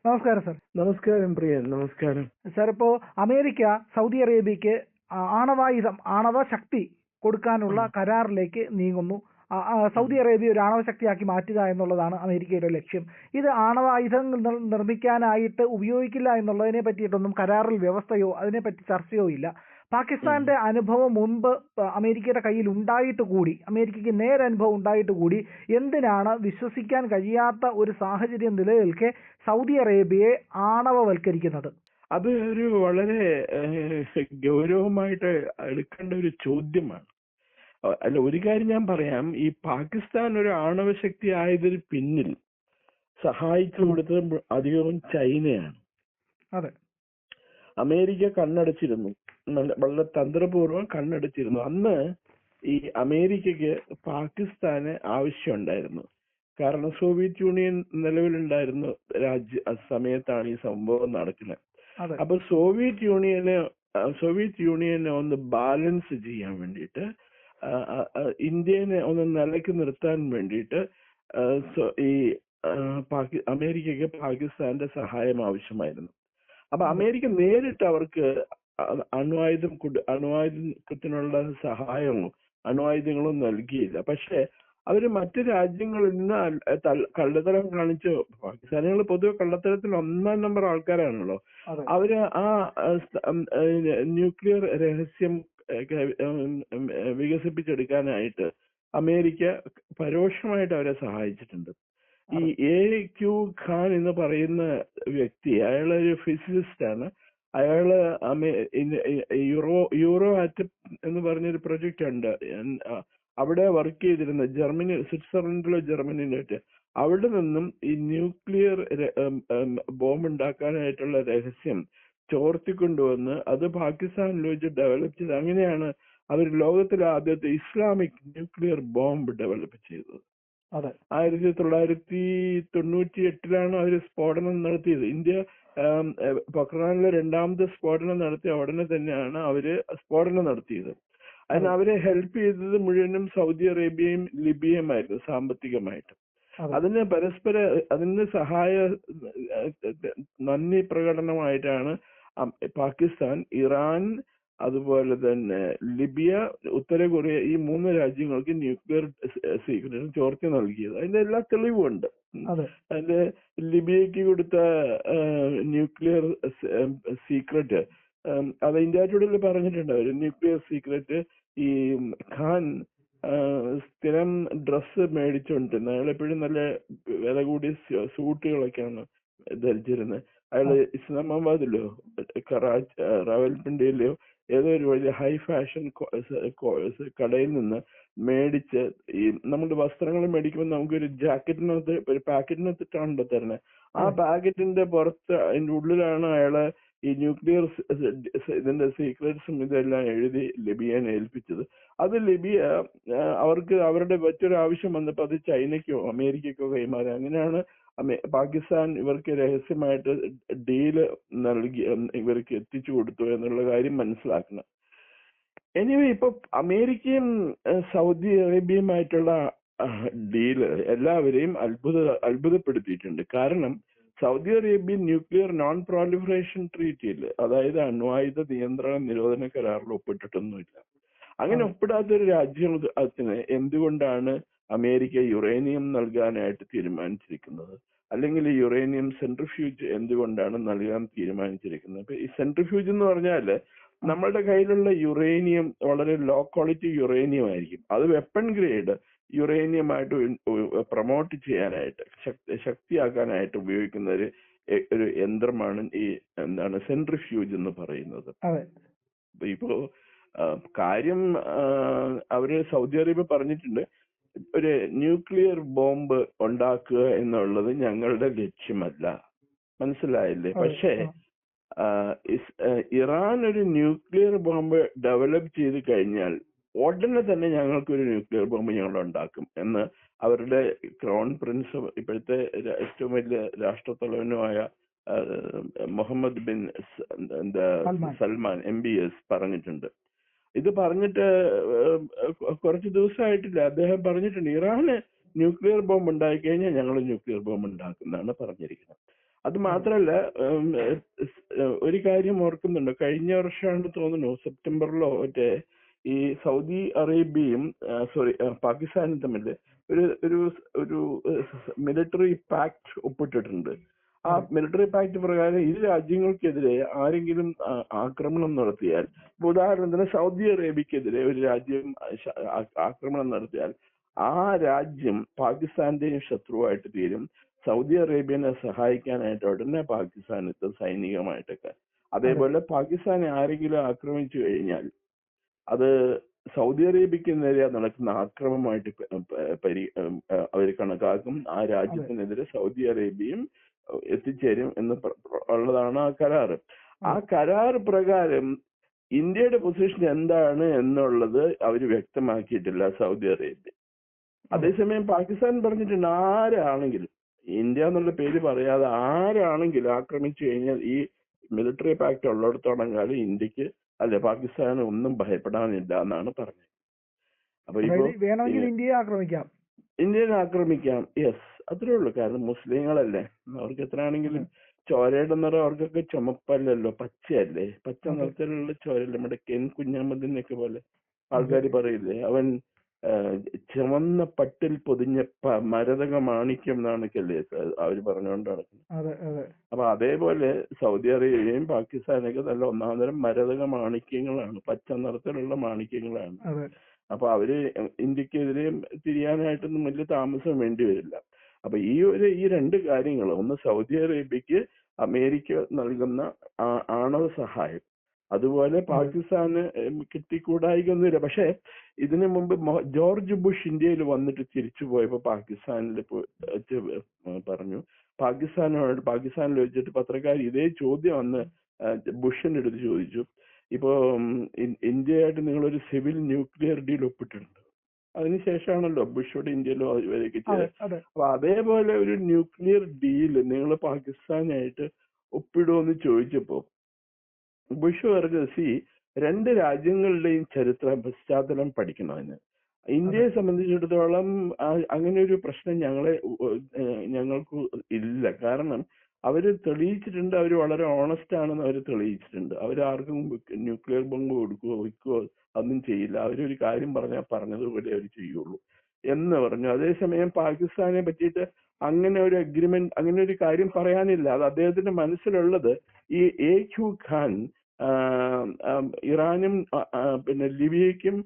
നമസ്കാരം സർ. നമസ്കാരം പ്രിയൻ, നമസ്കാരം സർ. ഇപ്പോൾ അമേരിക്ക സൗദി അറേബ്യക്ക് ആണവ ശക്തി കൊടുക്കാനുള്ള കരാറിലേക്ക് നീങ്ങുന്നു. സൗദി അറേബ്യ ഒരു ആണവശക്തിയാക്കി മാറ്റുക എന്നുള്ളതാണ് അമേരിക്കയുടെ ലക്ഷ്യം. ഇത് ആണവായുധങ്ങൾ നിർമ്മിക്കാനായിട്ട് ഉപയോഗിക്കില്ല എന്നുള്ളതിനെ പറ്റിയിട്ടൊന്നും കരാറിൽ വ്യവസ്ഥയോ അതിനെപ്പറ്റി ചർച്ചയോ ഇല്ല. പാകിസ്ഥാന്റെ അനുഭവം മുൻപ് അമേരിക്കയുടെ കയ്യിൽ ഉണ്ടായിട്ട് കൂടി, അമേരിക്കയ്ക്ക് നേരനുഭവം ഉണ്ടായിട്ട് കൂടി എന്തിനാണ് വിശ്വസിക്കാൻ കഴിയാത്ത ഒരു സാഹചര്യം നിലനിൽക്കെ സൗദി അറേബ്യയെ ആണവവൽക്കരിക്കുന്നത്? അത് ഒരു വളരെ ഗൗരവമായിട്ട് എടുക്കേണ്ട ഒരു ചോദ്യമാണ്. അല്ല, ഒരു കാര്യം ഞാൻ പറയാം. ഈ പാകിസ്ഥാൻ ഒരു ആണവശക്തി ആയതിന് പിന്നിൽ സഹായിച്ചു കൊടുത്തത് അധികവും ചൈനയാണ്. അതെ, അമേരിക്ക കണ്ണടച്ചിരുന്നു, വളരെ തന്ത്രപൂർവ്വം കണ്ണടച്ചിരുന്നു. അന്ന് ഈ അമേരിക്കയ്ക്ക് പാകിസ്ഥാന് ആവശ്യമുണ്ടായിരുന്നു. കാരണം സോവിയറ്റ് യൂണിയൻ നിലവിലുണ്ടായിരുന്ന സമയത്താണ് ഈ സംഭവം നടക്കുന്നത്. അപ്പൊ സോവിയറ്റ് യൂണിയനെ ഒന്ന് ബാലൻസ് ചെയ്യാൻ വേണ്ടിയിട്ട്, ഇന്ത്യനെ ഒന്ന് നിലയ്ക്ക് നിർത്താൻ വേണ്ടിയിട്ട് ഈ അമേരിക്കയ്ക്ക് പാകിസ്ഥാന്റെ സഹായം ആവശ്യമായിരുന്നു. അപ്പൊ അമേരിക്ക നേരിട്ട് അവർക്ക് അണ്വായുധത്തിനുള്ള സഹായമോ അണ്വായുധങ്ങളും നൽകിയില്ല. പക്ഷെ അവര് മറ്റു രാജ്യങ്ങളിൽ നിന്ന് കള്ളത്തരം കാണിച്ചു. പാകിസ്ഥാനികൾ പൊതുവെ കള്ളത്തരത്തിൽ 1-ാം നമ്പർ ആൾക്കാരാണല്ലോ. അവര് ആ ന്യൂക്ലിയർ രഹസ്യം വികസിപ്പിച്ചെടുക്കാനായിട്ട് അമേരിക്ക പരോക്ഷമായിട്ട് അവരെ സഹായിച്ചിട്ടുണ്ട്. ഈ AQ ഖാൻ എന്ന് പറയുന്ന വ്യക്തി, അയാളൊരു ഫിസിസിസ്റ്റ് ആണ്. അയാള് യൂറോ ആറ്റം എന്ന് പറഞ്ഞൊരു പ്രൊജക്റ്റ് ഉണ്ട്, അവിടെ വർക്ക് ചെയ്തിരുന്ന സ്വിറ്റ്സർലൻഡിലോ ജർമ്മനിയിലോ. അവിടെ നിന്നും ഈ ന്യൂക്ലിയർ ബോംബ് ഉണ്ടാക്കാനായിട്ടുള്ള രഹസ്യം ചോർത്തിക്കൊണ്ടുവന്ന് അത് പാകിസ്ഥാനിൽ വെച്ച് ഡെവലപ്പ് ചെയ്ത്, അങ്ങനെയാണ് അവർ ലോകത്തിലെ ആദ്യത്തെ ഇസ്ലാമിക് ന്യൂക്ലിയർ ബോംബ് ഡെവലപ്പ് ചെയ്തത്. 1998 അവർ സ്ഫോടനം നടത്തിയത്. ഇന്ത്യ പൊക്രാനിലെ 2ാമത്തെ സ്ഫോടനം നടത്തിയ ഉടനെ തന്നെയാണ് അവര് സ്ഫോടനം നടത്തിയത്. അതിന് അവരെ ഹെൽപ്പ് ചെയ്തത് മുഴുവനും സൗദി അറേബ്യയും ലിബിയയുമായിരുന്നു സാമ്പത്തികമായിട്ട്. അതിന് നന്ദി പ്രകടനമായിട്ടാണ് പാകിസ്ഥാൻ, ഇറാൻ, അതുപോലെ തന്നെ ലിബിയ, ഉത്തര കൊറിയ, ഈ 3 രാജ്യങ്ങൾക്ക് ന്യൂക്ലിയർ സീക്രട്ട് ചോർത്തി നൽകിയത്. അതിന്റെ എല്ലാ തെളിവുമുണ്ട്. അതിന്റെ ലിബിയക്ക് കൊടുത്ത ന്യൂക്ലിയർ സീക്രട്ട് അത് ഇന്ത്യ ടുഡേയിൽ പറഞ്ഞിട്ടുണ്ട്. ഒരു ന്യൂക്ലിയർ സീക്രട്ട് ഈ ഖാൻ സ്ഥിരം ഡ്രസ്സ് മേടിച്ചോണ്ടിരുന്നത്. അയാൾ എപ്പോഴും നല്ല വില കൂടിയ സൂട്ടുകളൊക്കെയാണ് ധരിച്ചിരുന്നത്. അയാള് ഇസ്ലാമാബാദിലോ റാവൽപിണ്ടിയിലോ ഏതോ ഒരു വലിയ ഹൈ ഫാഷൻ കടയിൽ നിന്ന് മേടിച്ച്, ഈ നമ്മുടെ വസ്ത്രങ്ങൾ മേടിക്കുമ്പോൾ നമുക്കൊരു ജാക്കറ്റിനകത്ത് ഒരു പാക്കറ്റിനകത്തിട്ടാണല്ലോ തരുന്നത്. ആ പാക്കറ്റിന്റെ പുറത്ത് അതിന്റെ ഉള്ളിലാണ് അയാള് ഈ ന്യൂക്ലിയർ ഇതിന്റെ സീക്രട്സും ഇതെല്ലാം എഴുതി ലിബിയനെ ഏൽപ്പിച്ചത്. അത് ലിബിയ അവർക്ക് അവരുടെ മറ്റൊരു ആവശ്യം വന്നപ്പോൾ അത് ചൈനയ്ക്കോ അമേരിക്കയ്ക്കോ കൈമാറി. അങ്ങനെയാണ് പാകിസ്ഥാൻ ഇവർക്ക് രഹസ്യമായിട്ട് ഡീല് നൽകി ഇവർക്ക് എത്തിച്ചു കൊടുത്തു എന്നുള്ള കാര്യം മനസ്സിലാക്കണം. എനിവേ, ഇപ്പൊ അമേരിക്കയും സൗദി അറേബ്യയുമായിട്ടുള്ള ഡീല് എല്ലാവരെയും അത്ഭുതപ്പെടുത്തിയിട്ടുണ്ട്. കാരണം Saudi Arabia nuclear non proliferation ട്രീറ്റിയിൽ, അതായത് അണ്വായുധ നിയന്ത്രണ നിരോധന കരാറിൽ ഒപ്പിട്ടിട്ടൊന്നുമില്ല. അങ്ങനെ ഒപ്പിടാത്തൊരു രാജ്യത്തിന് എന്തുകൊണ്ടാണ് അമേരിക്ക യുറേനിയം നൽകാനായിട്ട് തീരുമാനിച്ചിരിക്കുന്നത്? അല്ലെങ്കിൽ യുറേനിയം സെൻട്രിഫ്യൂജ് എന്തുകൊണ്ടാണ് നൽകാൻ തീരുമാനിച്ചിരിക്കുന്നത്? ഇപ്പൊ ഈ സെൻട്രിഫ്യൂജ് എന്ന് പറഞ്ഞാല് നമ്മളുടെ കയ്യിലുള്ള യുറേനിയം വളരെ ലോ ക്വാളിറ്റി യുറേനിയം ആയിരിക്കും. അത് വെപ്പൺ ഗ്രേഡ് യുറേനിയമായിട്ട് പ്രൊമോട്ട് ചെയ്യാനായിട്ട്, ശക്തിയാക്കാനായിട്ട് ഉപയോഗിക്കുന്ന ഒരു യന്ത്രമാണ് ഈ സെൻട്രിഫ്യൂജ് എന്ന് പറയുന്നത്. ഇപ്പോ കാര്യം അവര് സൗദി അറേബ്യ പറഞ്ഞിട്ടുണ്ട്, ഒരു ന്യൂക്ലിയർ ബോംബ് ഉണ്ടാക്കുക എന്നുള്ളത് ഞങ്ങളുടെ ലക്ഷ്യമല്ല. മനസ്സിലായില്ലേ? പക്ഷേ ഇറാൻ ഒരു ന്യൂക്ലിയർ ബോംബ് ഡെവലപ്പ് ചെയ്ത് കഴിഞ്ഞാൽ ഉടനെ തന്നെ ഞങ്ങൾക്കൊരു ന്യൂക്ലിയർ ബോംബ് ഞങ്ങൾ ഉണ്ടാക്കും എന്ന് അവരുടെ ക്രൗൺ പ്രിൻസ്, ഇപ്പോഴത്തെ ഏറ്റവും വലിയ രാഷ്ട്രത്തലവനുമായ മുഹമ്മദ് ബിൻ സൽമാൻ MBS പറഞ്ഞിട്ടുണ്ട്. ഇത് പറഞ്ഞിട്ട് കുറച്ച് ദിവസമായിട്ടില്ല, അദ്ദേഹം പറഞ്ഞിട്ടുണ്ട് ഇറാന് ന്യൂക്ലിയർ ബോംബ് ഉണ്ടാക്കി കഴിഞ്ഞാൽ ഞങ്ങൾ ന്യൂക്ലിയർ ബോംബ് ഉണ്ടാക്കുന്നതാണ് പറഞ്ഞിരിക്കുന്നത്. അത് മാത്രല്ല ഒരു കാര്യം ഓർക്കുന്നുണ്ട്, കഴിഞ്ഞ വർഷമാണ് തോന്നുന്നു സെപ്റ്റംബറിലോ മറ്റേ ഈ സൗദി അറേബ്യയും പാകിസ്ഥാനും തമ്മിൽ ഒരു ഒരു ഒരു മിലിറ്ററി പാക്ട് ഒപ്പിട്ടിട്ടുണ്ട്. ആ മിലിറ്ററി പാക്ട് പ്രകാരം ഇരു രാജ്യങ്ങൾക്കെതിരെ ആരെങ്കിലും ആക്രമണം നടത്തിയാൽ, ഉദാഹരണത്തിന് സൗദി അറേബ്യക്കെതിരെ ഒരു രാജ്യം ആക്രമണം നടത്തിയാൽ ആ രാജ്യം പാകിസ്ഥാന്റെയും ശത്രുവായിട്ട് തീരും. സൗദി അറേബ്യനെ സഹായിക്കാനായിട്ട് ഉടനെ പാകിസ്ഥാൻ എത്തും സൈനികമായിട്ടൊക്കെ. അതേപോലെ പാകിസ്ഥാനെ ആരെങ്കിലും ആക്രമിച്ചു കഴിഞ്ഞാൽ അത് സൗദി അറേബ്യക്ക് നേരെ നടക്കുന്ന ആക്രമണമായിട്ട് അവർ കണക്കാക്കും. ആ രാജ്യത്തിനെതിരെ സൗദി അറേബ്യയും എത്തിച്ചേരും എന്ന് ഉള്ളതാണ് ആ കരാറ്. ആ കരാർ പ്രകാരം ഇന്ത്യയുടെ പൊസിഷൻ എന്താണ് എന്നുള്ളത് അവർ വ്യക്തമാക്കിയിട്ടില്ല സൗദി അറേബ്യ. അതേസമയം പാകിസ്ഥാൻ പറഞ്ഞിട്ടുണ്ട് ആരാണെങ്കിലും, ഇന്ത്യ എന്നുള്ള പേര് പറയാതെ ആരാണെങ്കിലും ആക്രമിച്ചു കഴിഞ്ഞാൽ ഈ മിലിറ്ററി പാക്ട് ഉള്ളിടത്തോളം കാലം ഇന്ത്യക്ക് പാകിസ്ഥാന് ഒന്നും ഭയപ്പെടാനില്ല എന്നാണ് പറഞ്ഞത്. അപ്പൊ ഇപ്പൊ വേണമെങ്കിൽ ഇന്ത്യയെ ആക്രമിക്കാം. യെസ്, അത്രേ ഉള്ളൂ. കാരണം മുസ്ലിങ്ങളല്ലേ, അവർക്ക് എത്രയാണെങ്കിലും ചോരയുടെ നിറം അവർക്കൊക്കെ ചുമപ്പല്ലല്ലോ, പച്ചയല്ലേ, പച്ച നിറത്തിലുള്ള ചോരല്ലേ. നമ്മുടെ കെൻ കുഞ്ഞമ്മദിനൊക്കെ പോലെ ആൾക്കാർ പറയില്ലേ, അവൻ ചുവന്ന പട്ടിൽ പൊതിഞ്ഞ മരതക മാണിക്യം എന്നാണൊക്കെയല്ലേ അവര് പറഞ്ഞുകൊണ്ട് നടക്കുന്നത്. അപ്പൊ അതേപോലെ സൗദി അറേബ്യയും പാകിസ്ഥാനൊക്കെ നല്ല ഒന്നാന്തരം മരതക മാണിക്യങ്ങളാണ്, പച്ച നിറത്തിലുള്ള മാണിക്യങ്ങളാണ്. അപ്പൊ അവര് ഇന്ത്യക്കെതിരെ തിരിയാനായിട്ടൊന്നും വലിയ താമസം വേണ്ടി വരില്ല. അപ്പൊ ഈ രണ്ട് കാര്യങ്ങൾ, ഒന്ന് സൗദി അറേബ്യക്ക് അമേരിക്ക നൽകുന്ന ആണവ സഹായം, അതുപോലെ പാകിസ്ഥാന് കിട്ടിക്കൂടായികൊന്നുമില്ല. പക്ഷെ ഇതിനു മുമ്പ് ജോർജ് ബുഷ് ഇന്ത്യയിൽ വന്നിട്ട് തിരിച്ചു പോയപ്പോ പാകിസ്ഥാനിൽ പറഞ്ഞു, പാകിസ്ഥാനിൽ വെച്ചിട്ട് പത്രക്കാർ ഇതേ ചോദ്യം വന്ന് ബുഷിന്റെ അടുത്ത് ചോദിച്ചു, ഇപ്പോ ഇന്ത്യയായിട്ട് നിങ്ങളൊരു സിവിൽ ന്യൂക്ലിയർ ഡീൽ ഒപ്പിട്ടിട്ടുണ്ട്, അതിനുശേഷമാണല്ലോ ബുഷോട് ഇന്ത്യയിലോ വരെയൊക്കെ ചെയ്തത്. അപ്പൊ അതേപോലെ ഒരു ന്യൂക്ലിയർ ഡീൽ നിങ്ങൾ പാകിസ്ഥാനായിട്ട് ഒപ്പിടുമെന്ന് ചോദിച്ചപ്പോ ബുഷ് പറഞ്ഞത്, രണ്ട് രാജ്യങ്ങളുടെയും ചരിത്ര പശ്ചാത്തലം പഠിക്കണമെന്ന്. ഇന്ത്യയെ സംബന്ധിച്ചിടത്തോളം അങ്ങനെ ഒരു പ്രശ്നം ഞങ്ങൾക്ക് ഇല്ല. കാരണം അവര് തെളിയിച്ചിട്ടുണ്ട്, അവർ വളരെ ഓണസ്റ്റ് ആണെന്ന് അവർ തെളിയിച്ചിട്ടുണ്ട്. അവരാർക്കും ന്യൂക്ലിയർ ബോംബ് കൊടുക്കുകയോ വയ്ക്കുകയോ അതൊന്നും ചെയ്യില്ല. അവരൊരു കാര്യം പറഞ്ഞാൽ പറഞ്ഞതുപോലെ അവർ ചെയ്യുള്ളൂ എന്ന് പറഞ്ഞു. അതേസമയം പാകിസ്ഥാനെ പറ്റിയിട്ട് അങ്ങനെ ഒരു അഗ്രിമെന്റ്, അങ്ങനെ ഒരു കാര്യം പറയാനില്ല. അത് അദ്ദേഹത്തിന്റെ മനസ്സിലുള്ളത് ഈ AQ ഖാൻ ഇറാനും പിന്നെ ലിബിയയ്ക്കും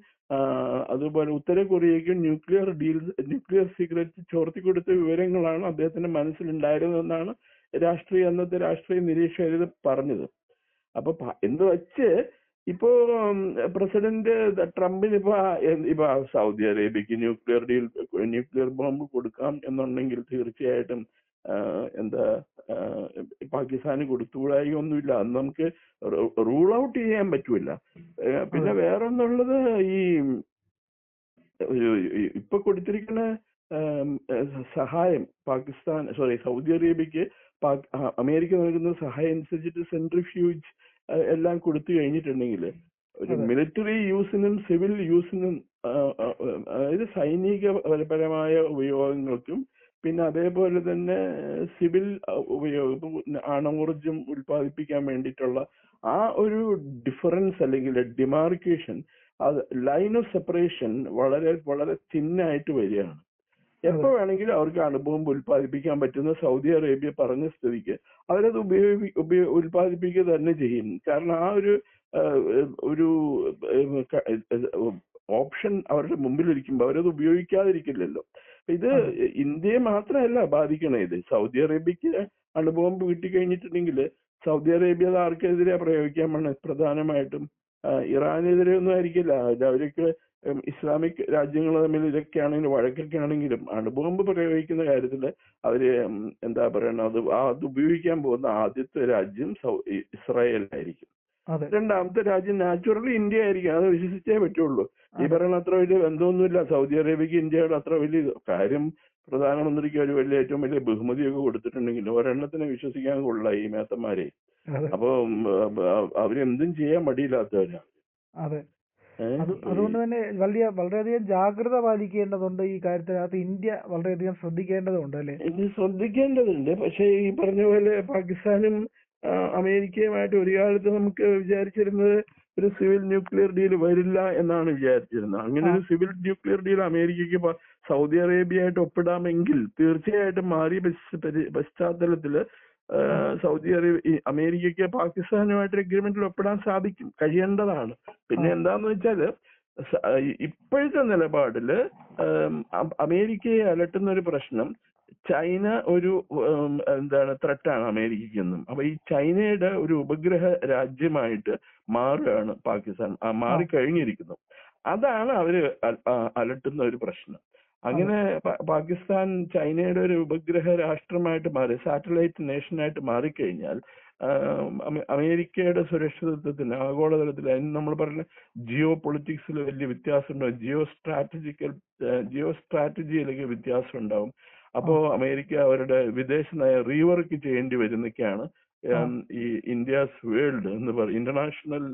അതുപോലെ ഉത്തര കൊറിയയ്ക്കും ന്യൂക്ലിയർ സീക്രറ്റ് ചോർത്തിക്കൊടുത്ത വിവരങ്ങളാണ് അദ്ദേഹത്തിന്റെ മനസ്സിലുണ്ടായിരുന്നതെന്നാണ് അന്നത്തെ രാഷ്ട്രീയ നിരീക്ഷകർ പറഞ്ഞത്. അപ്പൊ എന്ന് വെച്ച് ഇപ്പോ പ്രസിഡന്റ് ട്രംപിന് ഇപ്പൊ സൗദി അറേബ്യക്ക് ന്യൂക്ലിയർ ബോംബ് കൊടുക്കാം എന്നുണ്ടെങ്കിൽ തീർച്ചയായിട്ടും പാകിസ്ഥാന് കൊടുത്തുകൂടായൊന്നുമില്ല. അത് നമുക്ക് റൂൾ ഔട്ട് ചെയ്യാൻ പറ്റൂല. പിന്നെ വേറൊന്നുള്ളത്, ഈ ഇപ്പൊ കൊടുത്തിരിക്കുന്ന സഹായം സൗദി അറേബ്യക്ക് അമേരിക്ക നൽകുന്ന സഹായം അനുസരിച്ചിട്ട് സെൻട്രിഫ്യൂജ് എല്ലാം കൊടുത്തു കഴിഞ്ഞിട്ടുണ്ടെങ്കിൽ ഒരു മിലിറ്ററി യൂസിനും സിവിൽ യൂസിനും, അതായത് സൈനികപരമായ ഉപയോഗങ്ങൾക്കും പിന്നെ അതേപോലെ തന്നെ സിവിൽ ഉപയോഗം, ആണവോർജം ഉൽപ്പാദിപ്പിക്കാൻ വേണ്ടിയിട്ടുള്ള ആ ഒരു ഡിഫറൻസ് അല്ലെങ്കിൽ ഡിമാർക്കേഷൻ, അത് ലൈൻ ഓഫ് സെപ്പറേഷൻ വളരെ വളരെ തിന്നായിട്ട് വരികയാണ്. എപ്പോ വേണമെങ്കിലും അവർക്ക് അണുബോംബ് ഉൽപ്പാദിപ്പിക്കാൻ പറ്റുന്ന സൗദി അറേബ്യ പറഞ്ഞ സ്ഥിതിക്ക് അവരത് ഉൽപ്പാദിപ്പിക്കുക തന്നെ ചെയ്യും. കാരണം ആ ഒരു ഓപ്ഷൻ അവരുടെ മുമ്പിലിരിക്കുമ്പോൾ അവരത് ഉപയോഗിക്കാതിരിക്കില്ലല്ലോ. ഇത് ഇന്ത്യയെ മാത്രമല്ല ബാധിക്കണേ, ഇത് സൗദി അറേബ്യക്ക് അണുബോംബ് കിട്ടിക്കഴിഞ്ഞിട്ടുണ്ടെങ്കിൽ സൗദി അറേബ്യ ആർക്കെതിരെ പ്രയോഗിക്കാൻ പ്രധാനമായിട്ടും ഇറാനെതിരെ ഒന്നും ആയിരിക്കില്ല. അവർക്ക് ഇസ്ലാമിക് രാജ്യങ്ങൾ തമ്മിൽ ഇതൊക്കെയാണെങ്കിലും വഴക്കൊക്കെ ആണെങ്കിലും അണുബോംബ് പ്രയോഗിക്കുന്ന കാര്യത്തിൽ അവര് എന്താ പറയണത്, അത് ഉപയോഗിക്കാൻ പോകുന്ന ആദ്യത്തെ രാജ്യം ഇസ്രായേൽ ആയിരിക്കും. രണ്ടാമത്തെ രാജ്യം നാച്ചുറലി ഇന്ത്യ ആയിരിക്കും. അത് വിശ്വസിച്ചേ പറ്റുള്ളൂ. ഈ പറയുന്ന അത്ര വലിയ ബന്ധമൊന്നുമില്ല സൗദി അറേബ്യക്ക് ഇന്ത്യയുടെ അത്ര വലിയ കാര്യം. പ്രധാനമന്ത്രിക്ക് ഒരു ഏറ്റവും വലിയ ബഹുമതിയൊക്കെ കൊടുത്തിട്ടുണ്ടെങ്കിലും ഒരെണ്ണത്തിനെ വിശ്വസിക്കാൻ കൊള്ളില്ല ഈ മേത്തന്മാരെ. അപ്പൊ അവരെന്തും ചെയ്യാൻ മടിയില്ലാത്തവരാ. അതുകൊണ്ട് തന്നെ വളരെയധികം ജാഗ്രത പാലിക്കേണ്ടതുണ്ട് ഈ കാര്യത്തിനകത്ത്. ഇന്ത്യ വളരെയധികം ശ്രദ്ധിക്കേണ്ടതുണ്ട് അല്ലെ? ഇത് ശ്രദ്ധിക്കേണ്ടതുണ്ട്. പക്ഷേ ഈ പറഞ്ഞ പോലെ പാകിസ്ഥാനും അമേരിക്കയുമായിട്ട് ഒരു കാലത്ത് നമുക്ക് വിചാരിച്ചിരുന്നത് ഒരു സിവിൽ ന്യൂക്ലിയർ ഡീൽ വരില്ല എന്നാണ് വിചാരിച്ചിരുന്നത്. അങ്ങനെ ഒരു സിവിൽ ന്യൂക്ലിയർ ഡീൽ അമേരിക്കയ്ക്ക് സൗദി അറേബ്യയായിട്ട് ഒപ്പിടാമെങ്കിൽ തീർച്ചയായിട്ടും മാറിയ പശ്ചാത്തലത്തില് അമേരിക്കയ്ക്ക് പാകിസ്ഥാനുമായിട്ട് എഗ്രിമെന്റിൽ ഒപ്പിടാൻ കഴിയേണ്ടതാണ്. പിന്നെ എന്താന്ന് വെച്ചാല് ഇപ്പോഴത്തെ നിലപാടില് അമേരിക്കയെ അലട്ടുന്ന ഒരു പ്രശ്നം, ചൈന ഒരു ത്രെട്ടാണ് അമേരിക്കയ്ക്കെന്നും. അപ്പൊ ഈ ചൈനയുടെ ഒരു ഉപഗ്രഹ രാജ്യമായിട്ട് മാറുകയാണ് പാകിസ്ഥാൻ, മാറിക്കഴിഞ്ഞിരിക്കുന്നു. അതാണ് അവര് അലട്ടുന്ന ഒരു പ്രശ്നം. അങ്ങനെ പാകിസ്ഥാൻ ചൈനയുടെ ഒരു ഉപഗ്രഹ രാഷ്ട്രമായിട്ട് മാറി, സാറ്റലൈറ്റ് നേഷനായിട്ട് മാറിക്കഴിഞ്ഞാൽ അമേരിക്കയുടെ സുരക്ഷിതത്വത്തിന് ആഗോളതലത്തിൽ നമ്മൾ പറഞ്ഞ ജിയോ പൊളിറ്റിക്സിൽ വലിയ വ്യത്യാസം ഉണ്ടാവും, ജിയോ സ്ട്രാറ്റജിയിലേക്ക് വ്യത്യാസം ഉണ്ടാവും. അപ്പോ അമേരിക്ക അവരുടെ വിദേശ നയം റീവർക്ക് ചെയ്യേണ്ടി വരുന്നൊക്കെയാണ് ഈ ഇന്ത്യാസ് വേൾഡ് എന്ന് പറയും ഇന്റർനാഷണൽ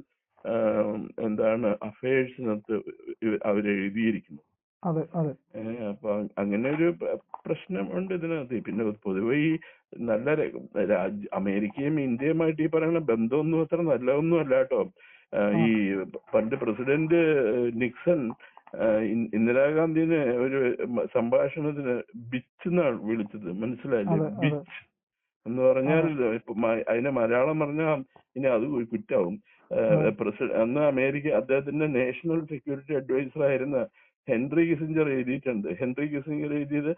അഫയേഴ്സിനകത്ത് അവരെഴുതിയിരിക്കുന്നു. അപ്പൊ അങ്ങനെ ഒരു പ്രശ്നമുണ്ട് ഇതിനകത്ത്. പിന്നെ പൊതുവെ ഈ നല്ല അമേരിക്കയും ഇന്ത്യയുമായിട്ട് ഈ പറയുന്ന ബന്ധമൊന്നും അത്ര നല്ലതൊന്നും അല്ല കേട്ടോ. ഈ പണ്ട് പ്രസിഡന്റ് നിക്സൺ ഇന്ദിരാഗാന്ധിനെ ഒരു സംഭാഷണത്തിന് ബിച്ച് എന്നാണ് വിളിച്ചത്, മനസ്സിലായില്ലേ? ബിച്ച് എന്ന് പറഞ്ഞാൽ അതിനെ മലയാളം പറഞ്ഞാൽ ഇനി അത് കുറ്റാവും. അന്ന് അമേരിക്ക അദ്ദേഹത്തിന്റെ നാഷണൽ സെക്യൂരിറ്റി അഡ്വൈസർ ആയിരുന്ന ഹെൻറി കിസിഞ്ചർ എഴുതിയിട്ടുണ്ട്. ഹെൻറി കിസിഞ്ചർ എഴുതിയത്,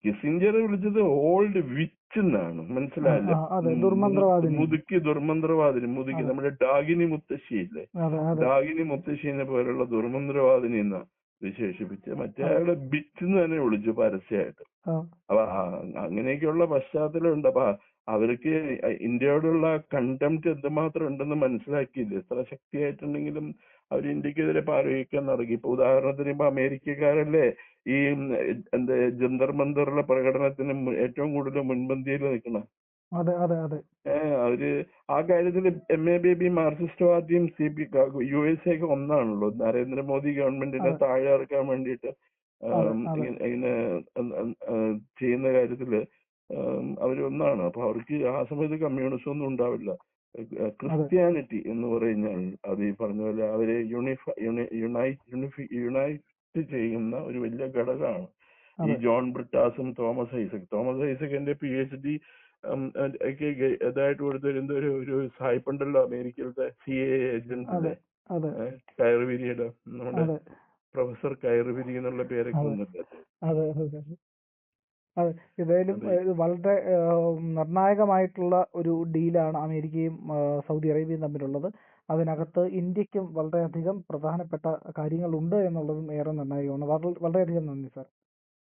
കിസിഞ്ചർ വിളിച്ചത് ഓൾഡ് വിച്ച് എന്നാണ്, മനസ്സിലായില്ലേ? മുതുക്കി ദുർമന്ത്രവാദിനി, നമ്മുടെ ഡാഗിനി മുത്തശ്ശിയില്ലേ, ഡാഗിനി മുത്തശ്ശീനെ പോലുള്ള ദുർമന്ത്രവാദിനി എന്നാ വിശേഷിപ്പിച്ച് മറ്റേ അയാളെ ബിച്ച് എന്ന് തന്നെ വിളിച്ചു പരസ്യമായിട്ട്. അപ്പൊ അങ്ങനെയൊക്കെയുള്ള പശ്ചാത്തലമുണ്ട്. അപ്പൊ അവർക്ക് ഇന്ത്യയോടുള്ള കണ്ടംപ്റ്റ് എന്തുമാത്രം ഉണ്ടെന്ന് മനസ്സിലാക്കിയില്ല. എത്ര ശക്തിയായിട്ടുണ്ടെങ്കിലും അവർ ഇന്ത്യക്കെതിരെ ആലോചിക്കാൻ തുടങ്ങി. ഇപ്പൊ ഉദാഹരണത്തിന് ഇപ്പൊ അമേരിക്കക്കാരല്ലേ ഈ ജന്തർ മന്തറിലെ പ്രകടനത്തിന് ഏറ്റവും കൂടുതൽ മുൻപന്തിയിൽ നിൽക്കണം. അവര് ആ കാര്യത്തിൽ MA ബേബി മാർക്സിസ്റ്റ് പാർട്ടിയും USA ഒക്കെ ഒന്നാണല്ലോ. നരേന്ദ്രമോദി ഗവൺമെന്റിനെ താഴെ ഇറക്കാൻ വേണ്ടിയിട്ട് ഇങ്ങനെ ചെയ്യുന്ന കാര്യത്തില് അവരൊന്നാണ്. അപ്പൊ അവർക്ക് ആ സമയത്ത് കമ്മ്യൂണിസം ഒന്നും ഉണ്ടാവില്ല. ക്രിസ്ത്യാനിറ്റി എന്ന് പറഞ്ഞാൽ അത് ഈ പറഞ്ഞ പോലെ അവരെ യുണൈറ്റ് ചെയ്യുന്ന ഒരു വലിയ ഘടകമാണ്. ഈ ജോൺ ബ്രിട്ടാസും തോമസ് ഐസക്കിന്റെ PhD ഒക്കെ ഇതായിട്ട് കൊടുത്തിരുന്ന ഒരു സായിപ്പുണ്ടല്ലോ അമേരിക്കയിലത്തെ CIA ഏജൻസിലെ കയർവിരിയുടെ, നമ്മുടെ പ്രൊഫസർ കയർവിരി എന്നുള്ള പേരൊക്കെ ഒന്നുമില്ല. ഏതായാലും വളരെ നിർണായകമായിട്ടുള്ള ഒരു ഡീലാണ് അമേരിക്കയും സൗദി അറേബ്യയും തമ്മിലുള്ളത്. അതിനകത്ത് ഇന്ത്യക്കും വളരെയധികം പ്രധാനപ്പെട്ട കാര്യങ്ങളുണ്ട് എന്നുള്ളതും ഏറെ നിർണായകമാണ്. വളരെയധികം നന്ദി sir.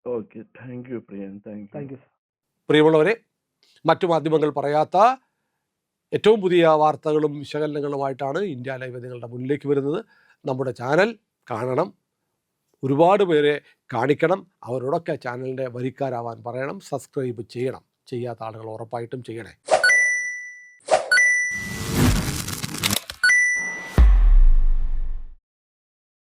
Okay, thank you Priyan, thank you. പ്രിയമുള്ളവരെ, മറ്റു മാധ്യമങ്ങൾ പറയാത്ത ഏറ്റവും പുതിയ വാർത്തകളും വിശകലനങ്ങളുമായിട്ടാണ് ഇന്ത്യ ലൈവ് നിങ്ങളുടെ മുന്നിലേക്ക് വരുന്നത്. നമ്മുടെ ചാനൽ കാണണം, ഒരുപാട് പേരെ കാണിക്കണം, അവരോടൊക്കെ ചാനലിൻ്റെ വരിക്കാരാവാൻ പറയണം, സബ്സ്ക്രൈബ് ചെയ്യണം. ചെയ്യാത്ത ആളുകൾ ഉറപ്പായിട്ടും ചെയ്യണേ.